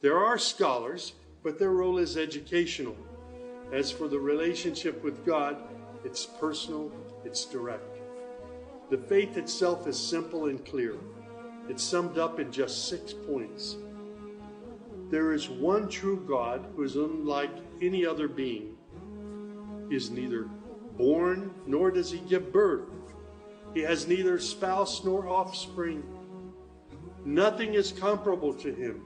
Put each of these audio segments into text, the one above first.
There are scholars, but their role is educational. As for the relationship with God, it's personal, it's direct. The faith itself is simple and clear. It's summed up in just 6 points. There is one true God who is unlike any other being. He is neither born, nor does he give birth. He has neither spouse nor offspring. Nothing is comparable to him.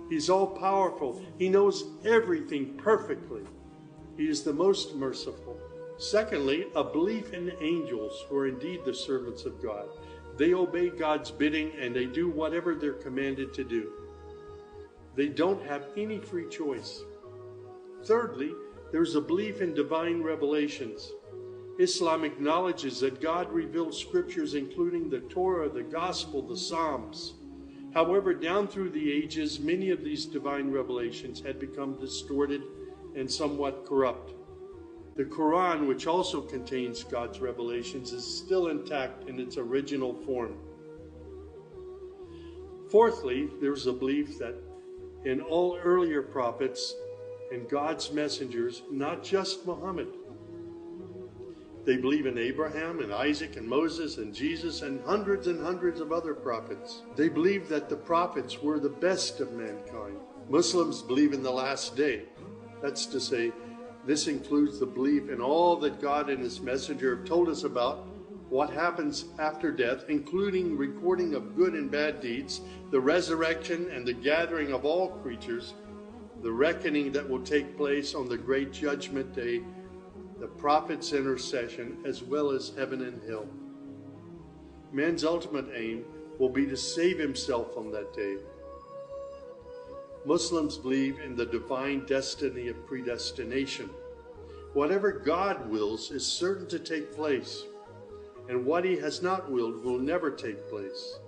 He's all-powerful. He knows everything perfectly. He is the most merciful. Secondly, a belief in angels who are indeed the servants of God. They obey God's bidding and they do whatever they're commanded to do. They don't have any free choice. Thirdly, there's a belief in divine revelations. Islam acknowledges that God revealed scriptures including the Torah, the Gospel, the Psalms. However, down through the ages, many of these divine revelations had become distorted and somewhat corrupt. The Quran, which also contains God's revelations, is still intact in its original form. Fourthly, there's a belief that in all earlier prophets and God's messengers, not just Muhammad. They believe in Abraham and Isaac and Moses and Jesus and hundreds of other prophets. They believe that the prophets were the best of mankind. Muslims believe in the last day. That's to say, this includes the belief in all that God and his messenger have told us about what happens after death, including recording of good and bad deeds, the resurrection and the gathering of all creatures, the reckoning that will take place on the great judgment day, the prophet's intercession, as well as heaven and hell. Man's ultimate aim will be to save himself on that day. Muslims believe in the divine destiny of predestination. Whatever God wills is certain to take place, and what he has not willed will never take place.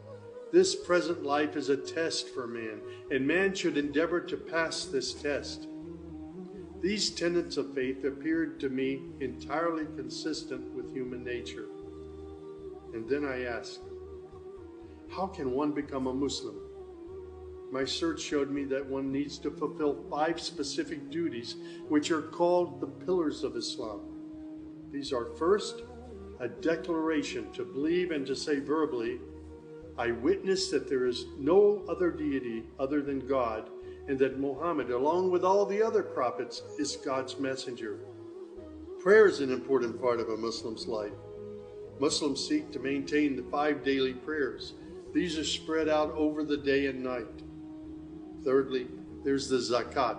This present life is a test for man, and man should endeavor to pass this test. These tenets of faith appeared to me entirely consistent with human nature. And then I asked, how can one become a Muslim? My search showed me that one needs to fulfill 5 specific duties, which are called the pillars of Islam. These are: first, a declaration to believe and to say verbally, I witness that there is no other deity other than God, and that Muhammad, along with all the other prophets, is God's messenger. Prayer is an important part of a Muslim's life. Muslims seek to maintain the 5 daily prayers. These are spread out over the day and night. Thirdly, there's the zakat.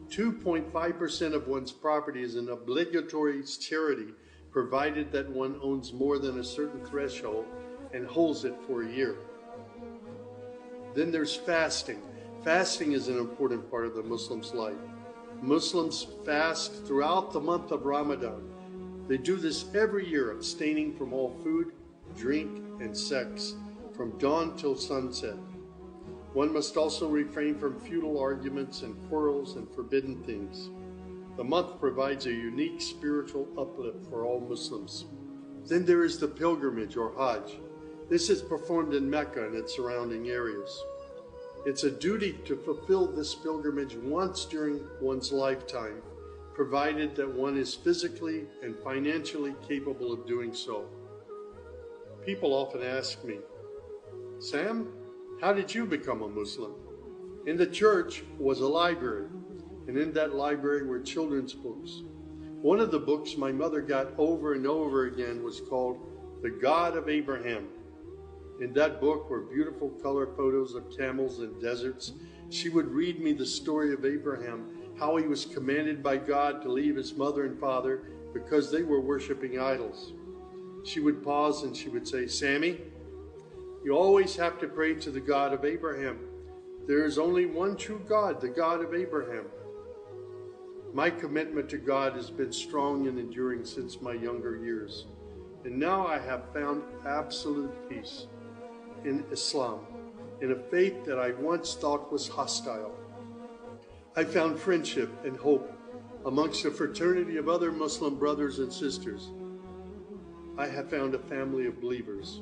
2.5% of one's property is an obligatory charity, provided that one owns more than a certain threshold and holds it for a year. Then there's fasting. Fasting is an important part of the Muslim's life. Muslims fast throughout the month of Ramadan. They do this every year, abstaining from all food, drink, and sex, from dawn till sunset. One must also refrain from futile arguments and quarrels and forbidden things. The month provides a unique spiritual uplift for all Muslims. Then there is the pilgrimage or Hajj. This is performed in Mecca and its surrounding areas. It's a duty to fulfill this pilgrimage once during one's lifetime, provided that one is physically and financially capable of doing so. People often ask me, Sam, how did you become a Muslim? In the church was a library, and in that library were children's books. One of the books my mother got over and over again was called The God of Abraham. In that book were beautiful color photos of camels and deserts. She would read me the story of Abraham, how he was commanded by God to leave his mother and father because they were worshiping idols. She would pause and she would say, Sammy, you always have to pray to the God of Abraham. There is only one true God, the God of Abraham. My commitment to God has been strong and enduring since my younger years. And now I have found absolute peace in Islam, in a faith that I once thought was hostile. I found friendship and hope amongst a fraternity of other Muslim brothers and sisters. I have found a family of believers.